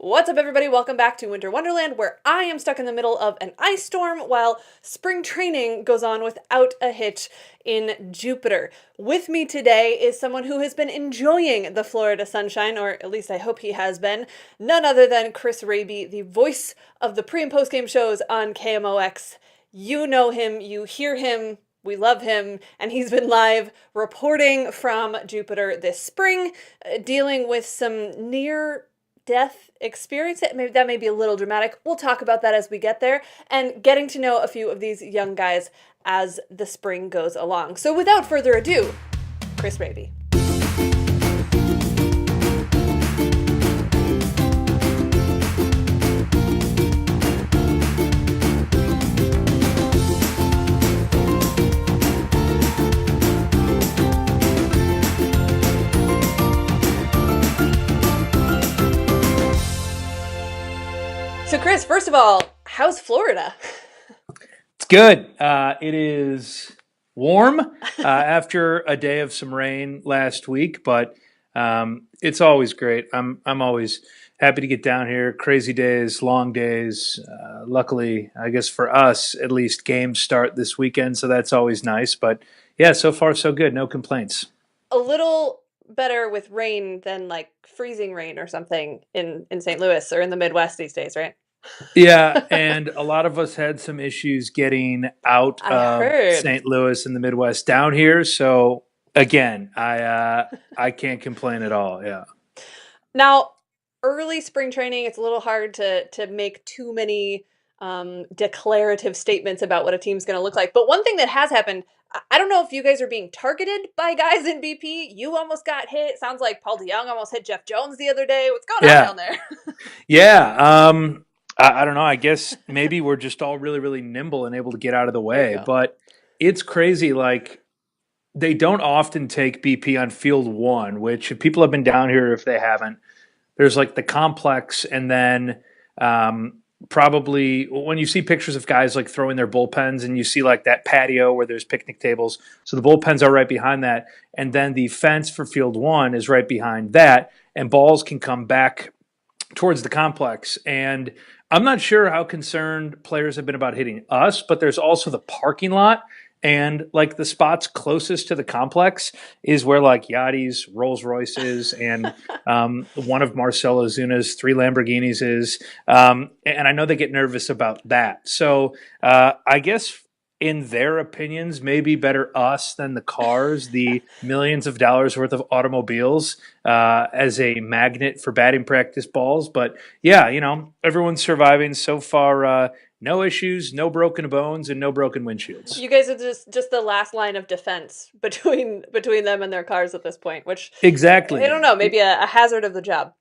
What's up, everybody? Welcome back to Winter Wonderland, where I am stuck in the middle of an ice storm while spring training goes on without a hitch in Jupiter. With me today is someone who has been enjoying the Florida sunshine, or at least I hope he has been, none other than Chris Hrabe, the voice of the pre- and post-game shows on KMOX. You know him, you hear him, we love him, and he's been live reporting from Jupiter this spring, dealing with some near-death experience. That may be a little dramatic. We'll talk about that as we get there, and getting to know a few of these young guys as the spring goes along. So without further ado, Chris Hrabe. So Chris, first of all, how's Florida? It's good. It is warm after a day of some rain last week, but it's always great. I'm always happy to get down here. Crazy days, long days. Luckily, I guess for us, at least games start this weekend, so that's always nice. But yeah, so far so good. No complaints. A little better with rain than like freezing rain or something in St. Louis or in the Midwest these days, right? Yeah, and a lot of us had some issues getting out I of heard. St. Louis and the Midwest down here. So again, I can't complain at all. Yeah. Now, early spring training, it's a little hard to make too many declarative statements about what a team's going to look like. But one thing that has happened, I don't know if you guys are being targeted by guys in BP. You almost got hit. Sounds like Paul DeYoung almost hit Jeff Jones the other day. What's going on Yeah. down there? Yeah. I don't know. I guess maybe we're just all really, really nimble and able to get out of the There you way. go. But it's crazy. Like, they don't often take BP on field one, which if people have been down here, if they haven't, there's like the complex, and then probably when you see pictures of guys like throwing their bullpens, and you see like that patio where there's picnic tables. So the bullpens are right behind that. And then the fence for field one is right behind that. And balls can come back towards the complex. And I'm not sure how concerned players have been about hitting us, but there's also the parking lot. And like the spots closest to the complex is where like Yachty's, Rolls Royces, and one of Marcelo Zuna's 3 Lamborghinis is. And I know they get nervous about that. So I guess in their opinions, maybe better us than the cars, the millions of dollars worth of automobiles as a magnet for batting practice balls. But yeah, everyone's surviving so far. No issues, no broken bones, and no broken windshields. You guys are just the last line of defense between them and their cars at this point, which I don't Exactly. know, maybe a hazard of the job.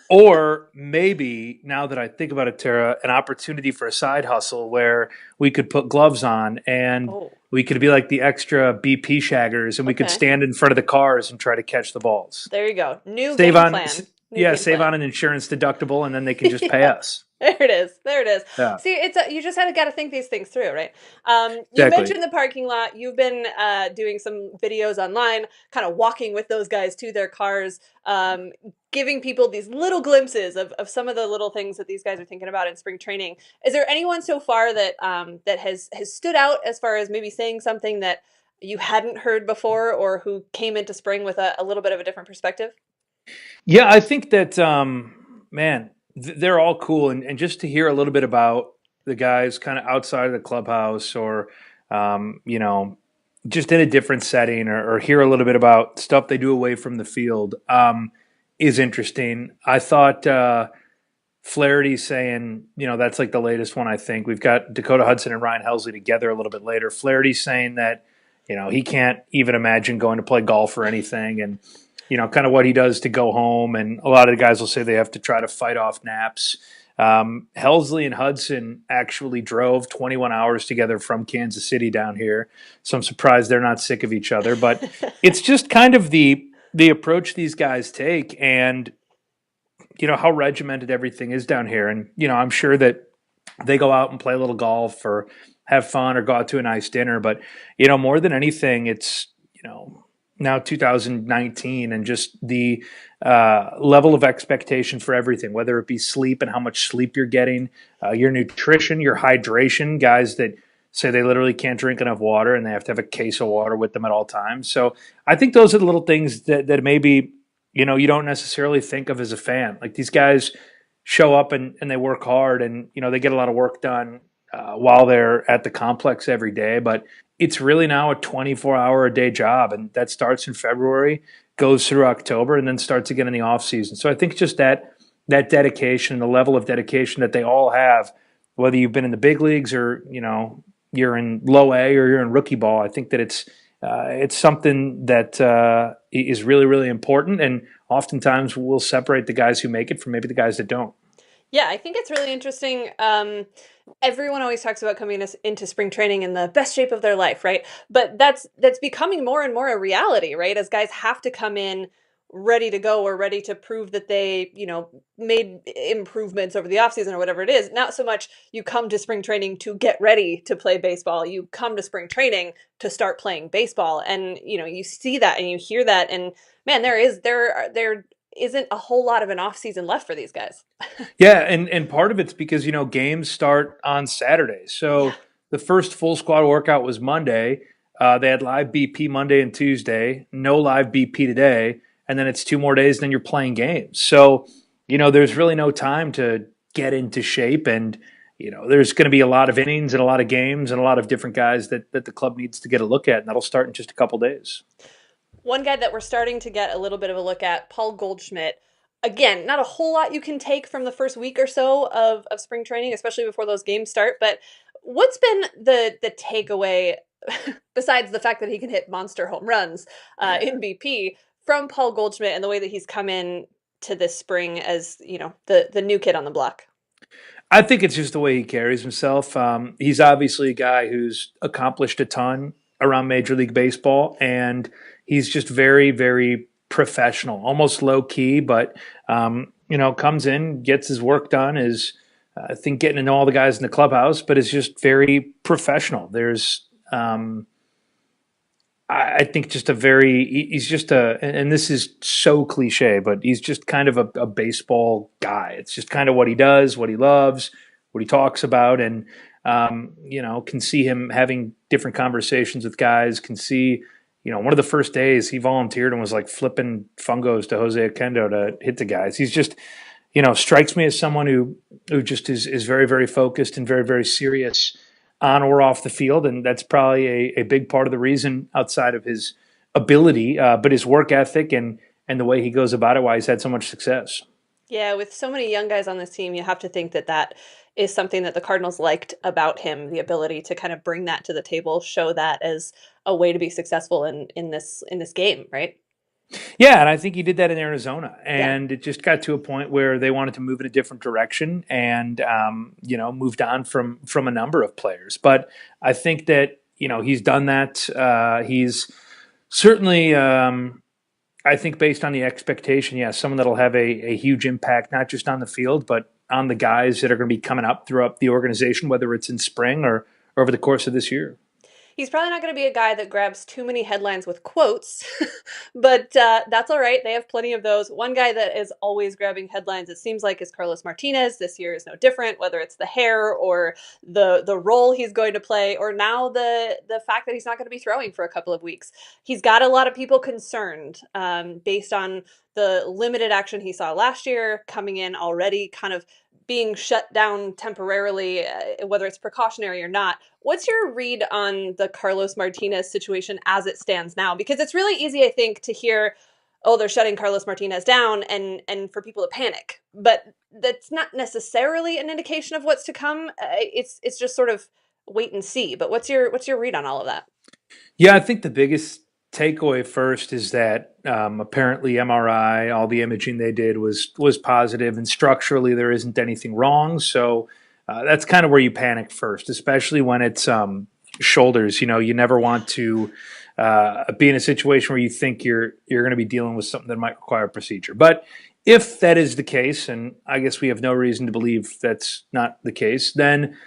Or maybe, now that I think about it, Tara, an opportunity for a side hustle where we could put gloves on and Oh, we could be like the extra BP shaggers, and we could okay. stand in front of the cars and try to catch the balls. There you go. New Save game on, plan. New yeah, game save plan. on an insurance deductible, and then they can just pay Yeah. us. There it is. There it is. Yeah, See, you just got to think these things through, right? You exactly. mentioned the parking lot. You've been doing some videos online, kind of walking with those guys to their cars, giving people these little glimpses of some of the little things that these guys are thinking about in spring training. Is there anyone so far that that has stood out as far as maybe saying something that you hadn't heard before, or who came into spring with a little bit of a different perspective? Yeah, I think that, man, they're all cool. And just to hear a little bit about the guys kind of outside of the clubhouse, or, um, you know, just in a different setting, or hear a little bit about stuff they do away from the field is interesting. I thought Flaherty saying, that's like the latest one, I think. We've got Dakota Hudson and Ryan Helsley together a little bit later. Flaherty saying that, he can't even imagine going to play golf or anything. And kind of what he does to go home. And a lot of the guys will say they have to try to fight off naps. Helsley and Hudson actually drove 21 hours together from Kansas City down here. So I'm surprised they're not sick of each other. But it's just kind of the approach these guys take, and, how regimented everything is down here. And, I'm sure that they go out and play a little golf or have fun or go out to a nice dinner. But, more than anything, it's, now 2019, and just the level of expectation for everything, whether it be sleep and how much sleep you're getting, your nutrition, your hydration, guys that say they literally can't drink enough water and they have to have a case of water with them at all times. So I think those are the little things that maybe, you don't necessarily think of as a fan. Like these guys show up and they work hard, and, they get a lot of work done while they're at the complex every day. But it's really now a 24-hour a day job, and that starts in February, goes through October, and then starts again in the off season. So I think just that dedication, the level of dedication that they all have, whether you've been in the big leagues or you're in low A or you're in rookie ball, I think that it's something that is really, really important, and oftentimes will separate the guys who make it from maybe the guys that don't. Yeah, I think it's really interesting. Everyone always talks about coming into spring training in the best shape of their life, right? But that's becoming more and more a reality, right? As guys have to come in ready to go or ready to prove that they, made improvements over the offseason or whatever it is. Not so much you come to spring training to get ready to play baseball. You come to spring training to start playing baseball. And, you see that and you hear that, and man, there isn't a whole lot of an off season left for these guys. Yeah, and part of it's because games start on Saturday. Yeah. So the first full squad workout was Monday. They had live BP Monday and Tuesday, no live BP today, and then it's 2 more days, and then you're playing games. So there's really no time to get into shape, and there's going to be a lot of innings and a lot of games and a lot of different guys that the club needs to get a look at, and that'll start in just a couple days. One guy that we're starting to get a little bit of a look at, Paul Goldschmidt. Again, not a whole lot you can take from the first week or so of spring training, especially before those games start. But what's been the takeaway, besides the fact that he can hit monster home runs in BP, from Paul Goldschmidt and the way that he's come in to this spring as, the new kid on the block? I think it's just the way he carries himself. He's obviously a guy who's accomplished a ton around Major League Baseball, and he's just very, very professional, almost low key, but comes in, gets his work done, is I think getting to know all the guys in the clubhouse, but is just very professional. There's I think just he's just and this is so cliche, but he's just kind of a baseball guy. It's just kind of what he does, what he loves, what he talks about, and can see him having different conversations with guys, can see, one of the first days he volunteered and was like flipping fungos to Jose Akendo to hit the guys. He's just, strikes me as someone who just is very, very focused and very, very serious on or off the field. And that's probably a big part of the reason, outside of his ability, but his work ethic and the way he goes about it, why he's had so much success. Yeah, with so many young guys on this team, you have to think that is something that the Cardinals liked about him, the ability to kind of bring that to the table, show that as a way to be successful in this game, right? Yeah, and I think he did that in Arizona, Yeah. and it just got to a point where they wanted to move in a different direction, and moved on from a number of players. But I think that he's done that. He's certainly, I think, based on the expectation, someone that'll have a huge impact, not just on the field, but on the guys that are going to be coming up throughout the organization, whether it's in spring or over the course of this year. He's probably not going to be a guy that grabs too many headlines with quotes, but that's all right. They have plenty of those. One guy that is always grabbing headlines, it seems like, is Carlos Martínez. This year is no different, whether it's the hair or the role he's going to play, or now the fact that he's not going to be throwing for a couple of weeks. He's got a lot of people concerned based on the limited action he saw last year, coming in already kind of being shut down temporarily, whether it's precautionary or not. What's your read on the Carlos Martínez situation as it stands now? Because it's really easy, I think, to hear, oh, they're shutting Carlos Martínez down, and for people to panic. But that's not necessarily an indication of what's to come. It's just sort of wait and see. But what's your read on all of that? Yeah, I think the biggest takeaway first is that apparently MRI, all the imaging they did was positive, and structurally there isn't anything wrong. So that's kind of where you panic first, especially when it's shoulders. You never want to be in a situation where you think you're going to be dealing with something that might require a procedure. But if that is the case, and I guess we have no reason to believe that's not the case, then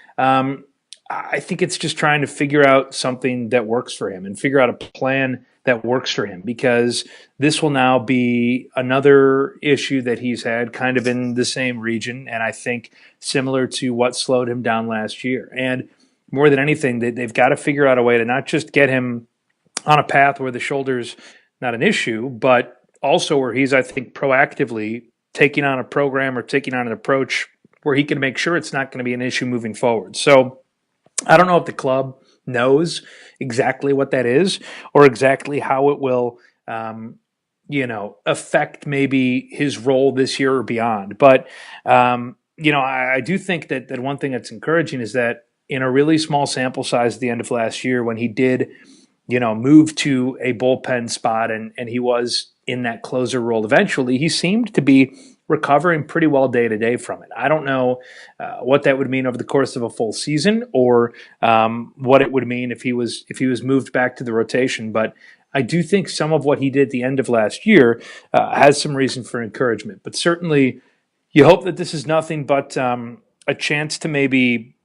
I think it's just trying to figure out something that works for him and figure out a plan that works for him, because this will now be another issue that he's had kind of in the same region. And I think similar to what slowed him down last year. And more than anything, they've got to figure out a way to not just get him on a path where the shoulder's not an issue, but also where he's, I think, proactively taking on a program or taking on an approach where he can make sure it's not going to be an issue moving forward. So I don't know if the club knows exactly what that is or exactly how it will, affect maybe his role this year or beyond. But, I do think that one thing that's encouraging is that in a really small sample size at the end of last year, when he did, move to a bullpen spot and he was in that closer role eventually, he seemed to be recovering pretty well day to day from it. I don't know what that would mean over the course of a full season, or what it would mean if he was moved back to the rotation. But I do think some of what he did at the end of last year has some reason for encouragement. But certainly, you hope that this is nothing but a chance to maybe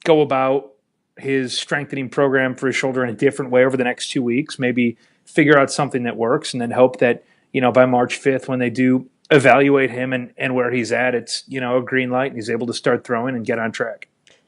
go about his strengthening program for his shoulder in a different way over the next 2 weeks. Maybe figure out something that works, and then hope that by March 5th, when they do evaluate him and where he's at, it's a green light and he's able to start throwing and get on track.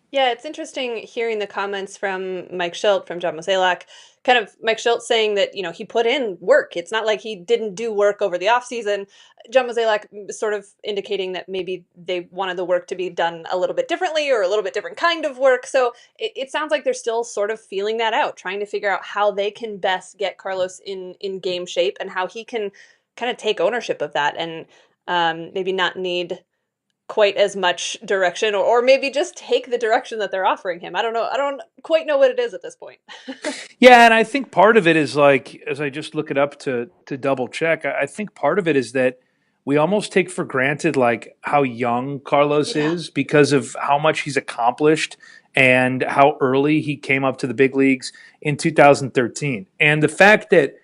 Yeah, it's interesting hearing the comments from Mike Schilt, from John Mozeliak, kind of Mike Schilt saying that, he put in work. It's not like he didn't do work over the offseason. John Mozeliak sort of indicating that maybe they wanted the work to be done a little bit differently or a little bit different kind of work. So it sounds like they're still sort of feeling that out, trying to figure out how they can best get Carlos in game shape and how he can kind of take ownership of that and maybe not need quite as much direction, or maybe just take the direction that they're offering him. I don't know. I don't quite know what it is at this point. Yeah, and I think part of it is, like, as I just look it up to double check, I think part of it is that we almost take for granted like how young Carlos is because of how much he's accomplished and how early he came up to the big leagues in 2013. And the fact that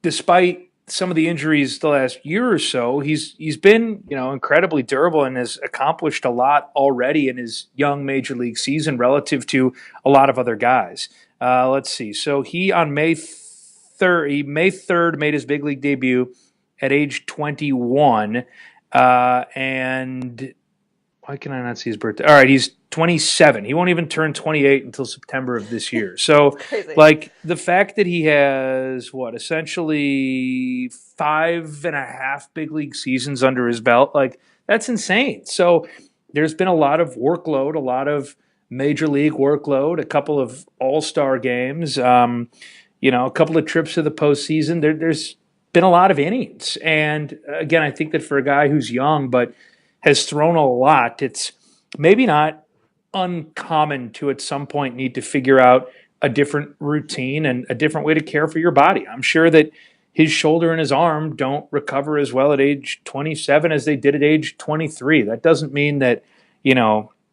despite some of the injuries the last year or so, he's been, incredibly durable and has accomplished a lot already in his young major league season relative to a lot of other guys. Let's see. So he on May 3rd made his big league debut at age 21. And why can I not see his birthday? All right, he's 27. He won't even turn 28 until September of this year. So, like, the fact that he has, essentially 5.5 big league seasons under his belt, like, that's insane. So there's been a lot of workload, a lot of major league workload, a couple of all-star games, a couple of trips to the postseason. There's been a lot of innings. And, again, I think that for a guy who's young but has thrown a lot, it's maybe not uncommon to at some point need to figure out a different routine and a different way to care for your body. I'm sure that his shoulder and his arm don't recover as well at age 27 as they did at age 23. That doesn't mean that,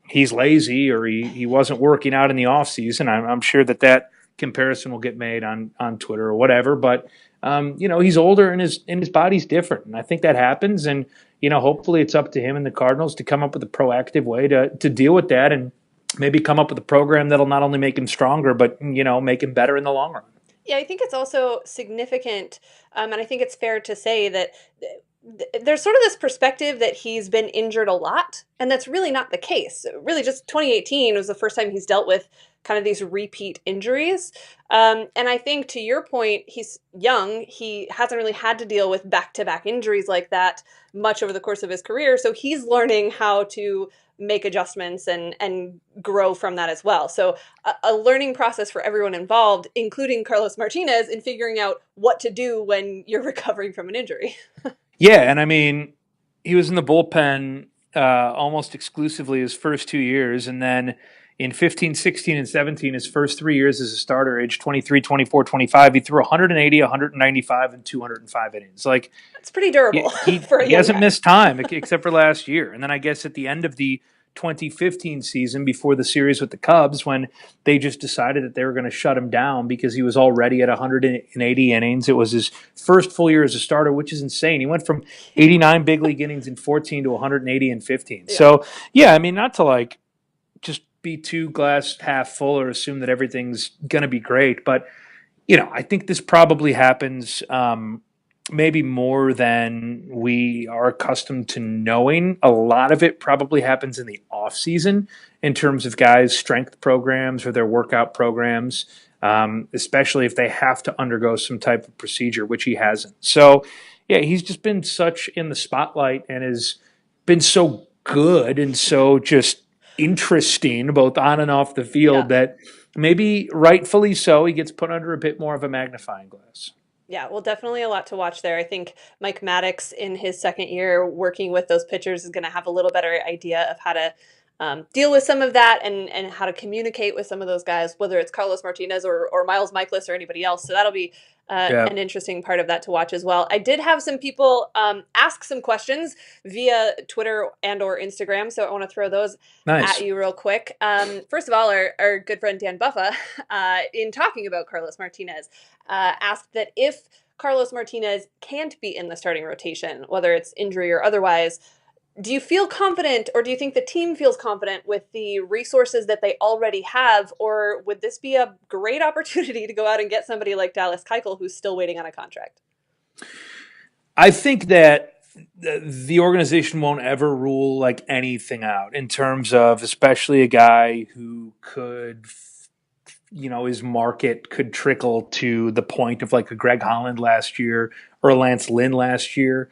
he's lazy or he wasn't working out in the off season. I'm sure that comparison will get made on Twitter or whatever, but he's older and his body's different. And I think that happens. And, hopefully it's up to him and the Cardinals to come up with a proactive way to deal with that and maybe come up with a program that'll not only make him stronger, but, make him better in the long run. Yeah, I think it's also significant, and I think it's fair to say that there's sort of this perspective that he's been injured a lot, and that's really not the case. Really, just 2018 was the first time he's dealt with kind of these repeat injuries. And I think, to your point, he's young. He hasn't really had to deal with back-to-back injuries like that much over the course of his career, so he's learning how to make adjustments and grow from that as well. So a learning process for everyone involved, including Carlos Martínez, in figuring out what to do when you're recovering from an injury. Yeah, and I mean, he was in the bullpen almost exclusively his first 2 years, and then in 15, 16, and 17, his first 3 years as a starter, age 23, 24, 25, he threw 180, 195, and 205 innings. Like, that's pretty durable. He hasn't missed time except for last year. And then I guess at the end of the 2015 season, before the series with the Cubs, when they just decided that they were going to shut him down because he was already at 180 innings. It was his first full year as a starter, which is insane. He went from 89 big league innings in 14 to 180 in 15. Yeah. So, yeah, I mean, not to just be too glass half full or assume that everything's going to be great. But, I think this probably happens maybe more than we are accustomed to knowing. A lot of it probably happens in the off season in terms of guys' strength programs or their workout programs, especially if they have to undergo some type of procedure, which he hasn't. So, yeah, he's just been such in the spotlight and has been so good and so just interesting, both on and off the field, that maybe rightfully so, he gets put under a bit more of a magnifying glass. Yeah, well, definitely a lot to watch there. I think Mike Maddox in his second year working with those pitchers is going to have a little better idea of how to deal with some of that and how to communicate with some of those guys, whether it's Carlos Martinez or Miles Michaelis or anybody else. So that'll be an interesting part of that to watch as well. I did have some people ask some questions via Twitter and or Instagram, so I want to throw those at you real quick. First of all, our good friend Dan Buffa, in talking about Carlos Martinez, asked that if Carlos Martinez can't be in the starting rotation, whether it's injury or otherwise, do you feel confident, or do you think the team feels confident with the resources that they already have, or would this be a great opportunity to go out and get somebody like Dallas Keuchel, who's still waiting on a contract? I think that the organization won't ever rule like anything out in terms of, especially a guy who could, his market could trickle to the point of like a Greg Holland last year or a Lance Lynn last year.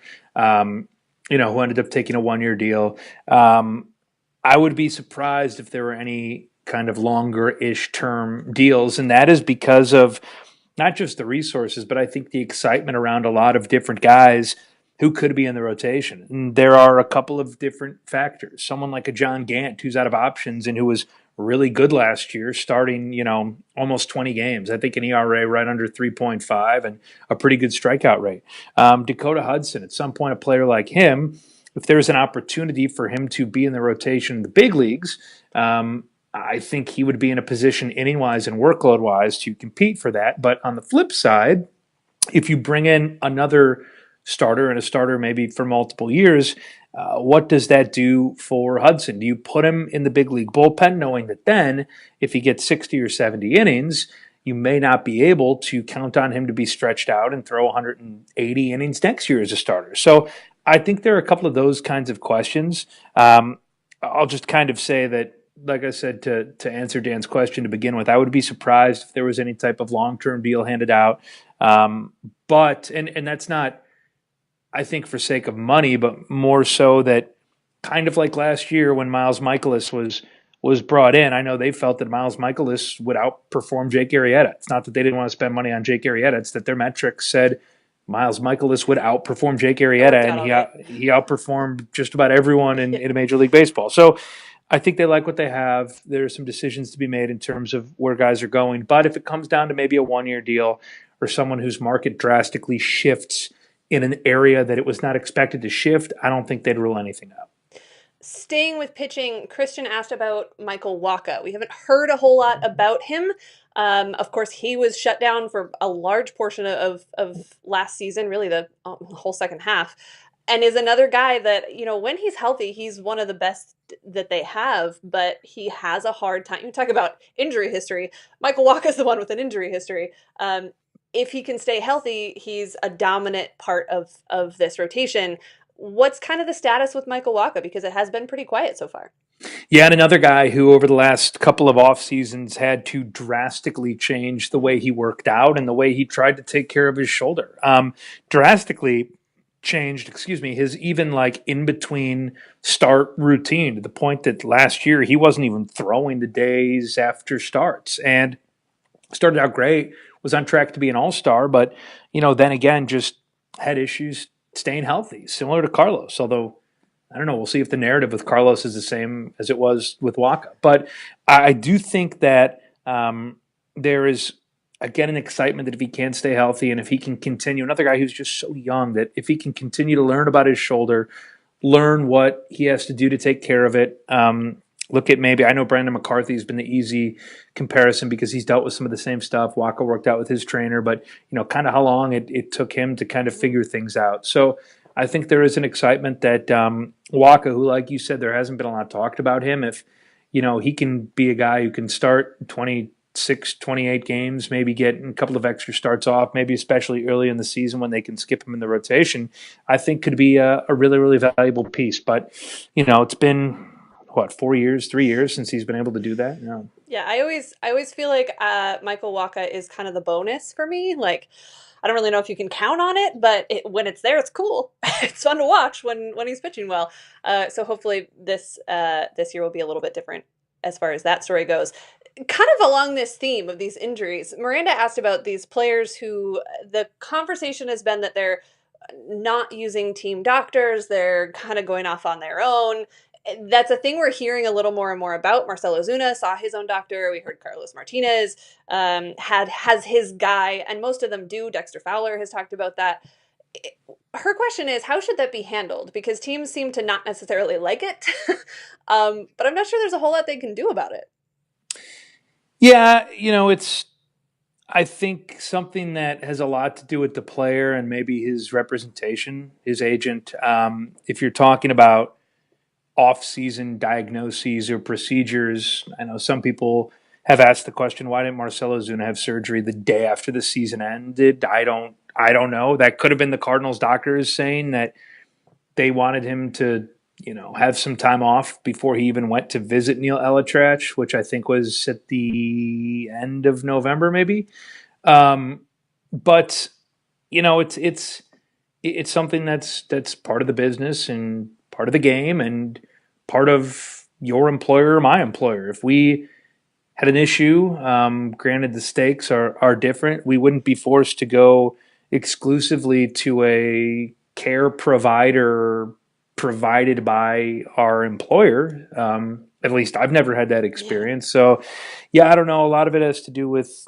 Who ended up taking a one-year deal. I would be surprised if there were any kind of longer-ish term deals, and that is because of not just the resources, but I think the excitement around a lot of different guys who could be in the rotation. And there are a couple of different factors. Someone like a John Gant, who's out of options and who was really good last year, starting, almost 20 games. I think an ERA right under 3.5 and a pretty good strikeout rate. Dakota Hudson, at some point, a player like him, if there's an opportunity for him to be in the rotation in the big leagues, I think he would be in a position inning-wise and workload-wise to compete for that. But on the flip side, if you bring in another starter and a starter maybe for multiple years, what does that do for Hudson? Do you put him in the big league bullpen knowing that then if he gets 60 or 70 innings, you may not be able to count on him to be stretched out and throw 180 innings next year as a starter? So I think there are a couple of those kinds of questions. I'll just kind of say that, like I said, to answer Dan's question to begin with, I would be surprised if there was any type of long-term deal handed out. But that's not, I think, for sake of money, but more so that kind of like last year when Miles Michaelis was brought in, I know they felt that Miles Michaelis would outperform Jake Arrieta. It's not that they didn't want to spend money on Jake Arrieta. It's that their metrics said Miles Michaelis would outperform Jake Arrieta, and he outperformed just about everyone in Major League Baseball. So I think they like what they have. There are some decisions to be made in terms of where guys are going. But if it comes down to maybe a one-year deal or someone whose market drastically shifts in an area that it was not expected to shift, I don't think they'd rule anything out. Staying with pitching, Christian asked about Michael Wacha. We haven't heard a whole lot about him. Of course, he was shut down for a large portion of last season, really the whole second half, and is another guy that, when he's healthy, he's one of the best that they have, but he has a hard time. You talk about injury history. Michael Wacha is the one with an injury history. If he can stay healthy, he's a dominant part of this rotation. What's kind of the status with Michael Wacha? Because it has been pretty quiet so far. Yeah, and another guy who over the last couple of off seasons had to drastically change the way he worked out and the way he tried to take care of his shoulder. Drastically changed, his even like in between start routine to the point that last year he wasn't even throwing the days after starts, and started out great, was on track to be an all-star, but then again just had issues staying healthy, similar to Carlos. Although I don't know, we'll see if the narrative with Carlos is the same as it was with Wacha. But I do think that there is, again, an excitement that if he can stay healthy and if he can continue, another guy who's just so young, that if he can continue to learn about his shoulder, learn what he has to do to take care of it. Look at maybe, I know Brandon McCarthy has been the easy comparison because he's dealt with some of the same stuff. Wacha worked out with his trainer, but kind of how long it took him to kind of figure things out. So I think there is an excitement that Wacha, who, like you said, there hasn't been a lot talked about him. If he can be a guy who can start 26, 28 games, maybe get a couple of extra starts off, maybe especially early in the season when they can skip him in the rotation, I think could be a really, really valuable piece. But, it's been, 3 years since he's been able to do that? No. Yeah, I always feel like Michael Wacha is kind of the bonus for me. Like, I don't really know if you can count on it, but when it's there, it's cool. It's fun to watch when he's pitching well. So hopefully this year will be a little bit different as far as that story goes. Kind of along this theme of these injuries, Miranda asked about these players who the conversation has been that they're not using team doctors, they're kind of going off on their own. That's a thing we're hearing a little more and more about. Marcell Ozuna saw his own doctor. We heard Carlos Martínez has his guy, and most of them do. Dexter Fowler has talked about that. Her question is, how should that be handled? Because teams seem to not necessarily like it, but I'm not sure there's a whole lot they can do about it. Yeah, it's, I think, something that has a lot to do with the player and maybe his representation, his agent. If you're talking about off-season diagnoses or procedures, I know some people have asked the question, why didn't Marcell Ozuna have surgery the day after the season ended? I don't know. That could have been the Cardinals doctors saying that they wanted him to, have some time off before he even went to visit Neil Elitrach, which I think was at the end of November, maybe. But it's something that's part of the business and part of the game and part of your employer or my employer. If we had an issue, granted the stakes are different, we wouldn't be forced to go exclusively to a care provider provided by our employer. At least I've never had that experience. So, yeah, I don't know. A lot of it has to do with,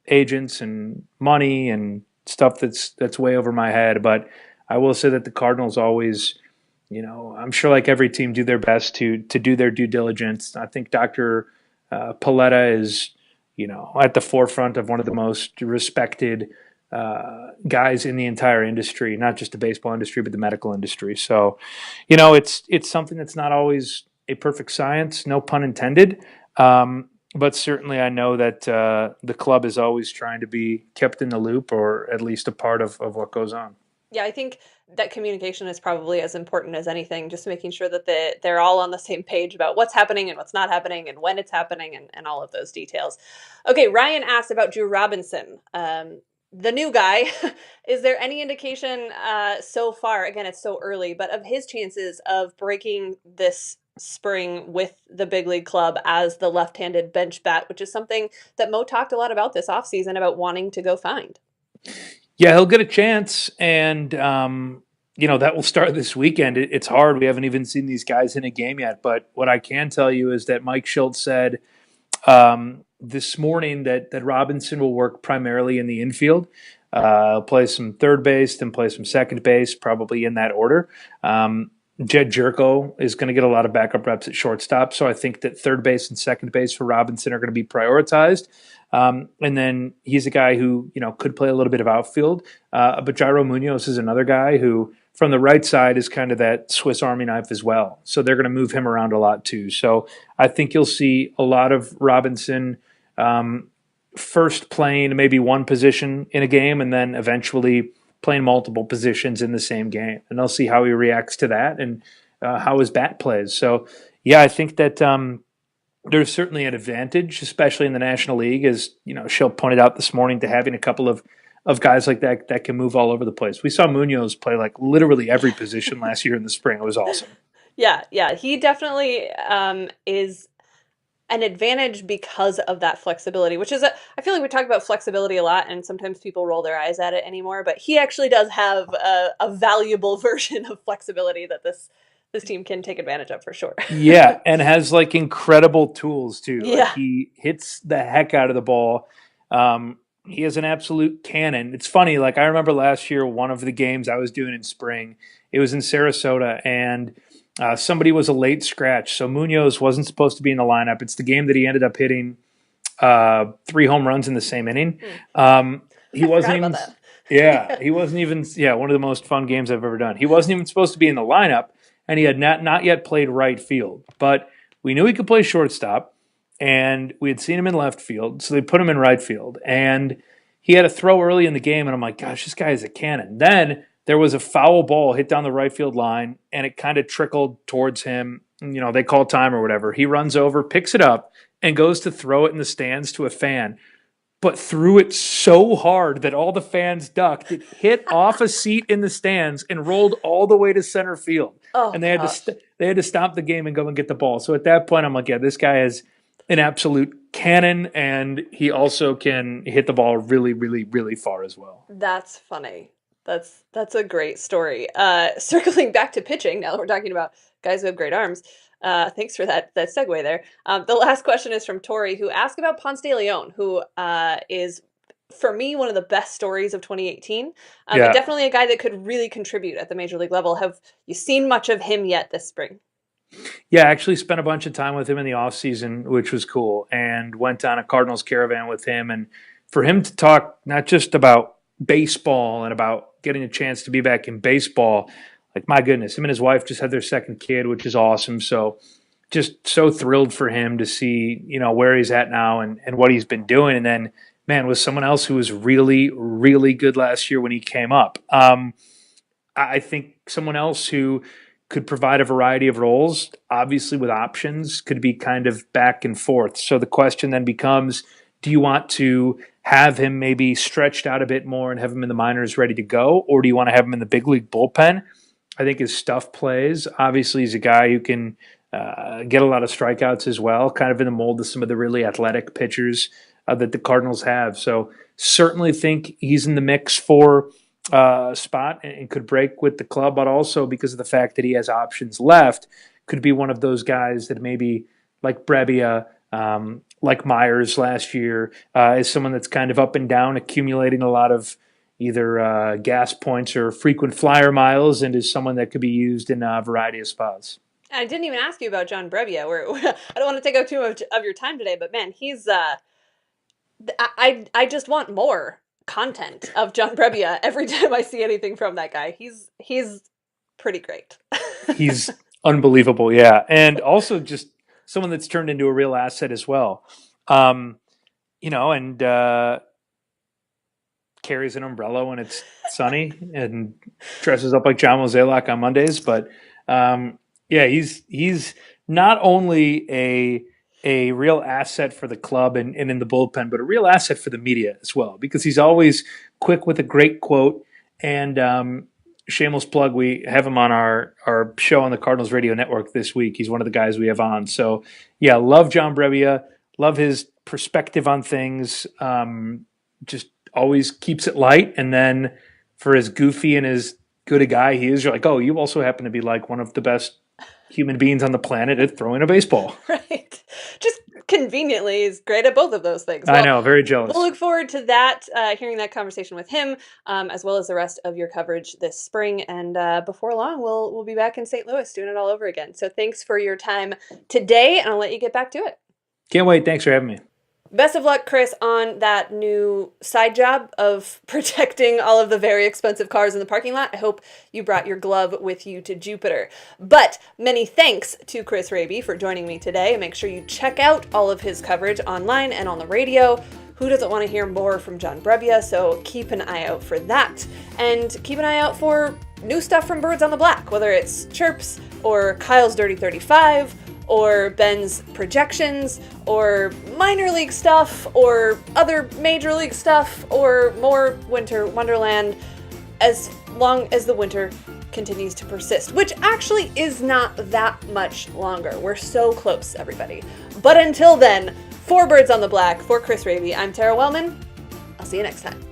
agents and money and stuff that's way over my head. But I will say that the Cardinals always, I'm sure like every team, do their best to do their due diligence. I think Dr. Paletta is, at the forefront of one of the most respected guys in the entire industry, not just the baseball industry, but the medical industry. So, it's something that's not always a perfect science, no pun intended. But certainly I know that the club is always trying to be kept in the loop or at least a part of what goes on. Yeah, I think that communication is probably as important as anything, just making sure that they're all on the same page about what's happening and what's not happening and when it's happening and all of those details. Okay, Ryan asked about Drew Robinson, the new guy. Is there any indication so far, again, it's so early, but of his chances of breaking this spring with the big league club as the left-handed bench bat, which is something that Mo talked a lot about this offseason about wanting to go find? Yeah, he'll get a chance, and that will start this weekend. It's hard. We haven't even seen these guys in a game yet, but what I can tell you is that Mike Schultz said this morning that Robinson will work primarily in the infield. Play some third base, then play some second base, probably in that order. Jed Jerko is going to get a lot of backup reps at shortstop, so I think that third base and second base for Robinson are going to be prioritized. And then he's a guy who, could play a little bit of outfield. But Yairo Muñoz is another guy who, from the right side, is kind of that Swiss Army knife as well. So they're going to move him around a lot too. So I think you'll see a lot of Robinson first playing maybe one position in a game and then eventually playing multiple positions in the same game. And they'll see how he reacts to that and how his bat plays. So, yeah, I think that there's certainly an advantage, especially in the National League, as Shil pointed out this morning, to having a couple of guys like that can move all over the place. We saw Munoz play like literally every position last year in the spring. It was awesome. Yeah, he definitely is an advantage because of that flexibility, which is I feel like we talk about flexibility a lot, and sometimes people roll their eyes at it anymore. But he actually does have a valuable version of flexibility that this team can take advantage of for sure. Yeah, and has like incredible tools too. Yeah. Like, he hits the heck out of the ball. He is an absolute cannon. It's funny, like I remember last year, one of the games I was doing in spring, it was in Sarasota, and somebody was a late scratch. So Munoz wasn't supposed to be in the lineup. It's the game that he ended up hitting 3 home runs in the same inning. He wasn't even, he wasn't even, one of the most fun games I've ever done. He wasn't even supposed to be in the lineup, and he had not yet played right field. But we knew he could play shortstop, and we had seen him in left field, so they put him in right field. And he had a throw early in the game, and I'm like, gosh, this guy is a cannon. Then there was a foul ball hit down the right field line, and it kind of trickled towards him. They call time or whatever. He runs over, picks it up, and goes to throw it in the stands to a fan, but threw it so hard that all the fans ducked. It hit off a seat in the stands and rolled all the way to center field. And they had to stop the game and go and get the ball. So at that point, I'm like, yeah, this guy is an absolute cannon, and he also can hit the ball really, really, really far as well. That's funny. That's a great story. Circling back to pitching, now that we're talking about guys who have great arms. Thanks for that segue there. The last question is from Tori, who asked about Ponce de Leon, who is, for me, one of the best stories of 2018. And definitely a guy that could really contribute at the major league level. Have you seen much of him yet this spring? Yeah, I actually spent a bunch of time with him in the offseason, which was cool, and went on a Cardinals caravan with him. And for him to talk not just about baseball and about getting a chance to be back in baseball, like, my goodness, him and his wife just had their second kid, which is awesome. So just so thrilled for him to see, where he's at now and what he's been doing. And then, man, was someone else who was really, really good last year when he came up. I think someone else who could provide a variety of roles, obviously with options, could be kind of back and forth. So the question then becomes, do you want to have him maybe stretched out a bit more and have him in the minors ready to go, or do you want to have him in the big league bullpen? I think his stuff plays. Obviously, he's a guy who can get a lot of strikeouts as well, kind of in the mold of some of the really athletic pitchers that the Cardinals have. So certainly think he's in the mix for spot and could break with the club, but also because of the fact that he has options left, could be one of those guys that maybe like Brebbia, like Myers last year, is someone that's kind of up and down, accumulating a lot of either gas points or frequent flyer miles, and is someone that could be used in a variety of spots. I didn't even ask you about John Brebbia. I don't want to take up too much of your time today, but man, he's I just want more content of John Brebbia every time I see anything from that guy. He's pretty great. He's unbelievable, yeah. And also just someone that's turned into a real asset as well. And carries an umbrella when it's sunny and dresses up like John Mozeliak on Mondays. But he's not only a real asset for the club and in the bullpen, but a real asset for the media as well, because he's always quick with a great quote. And shameless plug, we have him on our show on the Cardinals Radio Network this week. He's one of the guys we have on. So, yeah, love John Brebbia, love his perspective on things, just always keeps it light. And then for as goofy and as good a guy he is, you're like, oh, you also happen to be like one of the best human beings on the planet at throwing a baseball. Right. Just conveniently is great at both of those things. Well, I know, very jealous. We'll look forward to that, hearing that conversation with him, as well as the rest of your coverage this spring. And before long, we'll be back in St. Louis doing it all over again. So thanks for your time today, and I'll let you get back to it. Can't wait. Thanks for having me. Best of luck, Chris, on that new side job of protecting all of the very expensive cars in the parking lot. I hope you brought your glove with you to Jupiter. But many thanks to Chris Hrabe for joining me today. And make sure you check out all of his coverage online and on the radio. Who doesn't want to hear more from John Brebbia? So keep an eye out for that. And keep an eye out for new stuff from Birds on the Black, whether it's Chirps or Kyle's Dirty 35 or Ben's projections, or minor league stuff, or other major league stuff, or more Winter Wonderland, as long as the winter continues to persist, which actually is not that much longer. We're so close, everybody. But until then, for Birds on the Black, for Chris Hrabe, I'm Tara Wellman. I'll see you next time.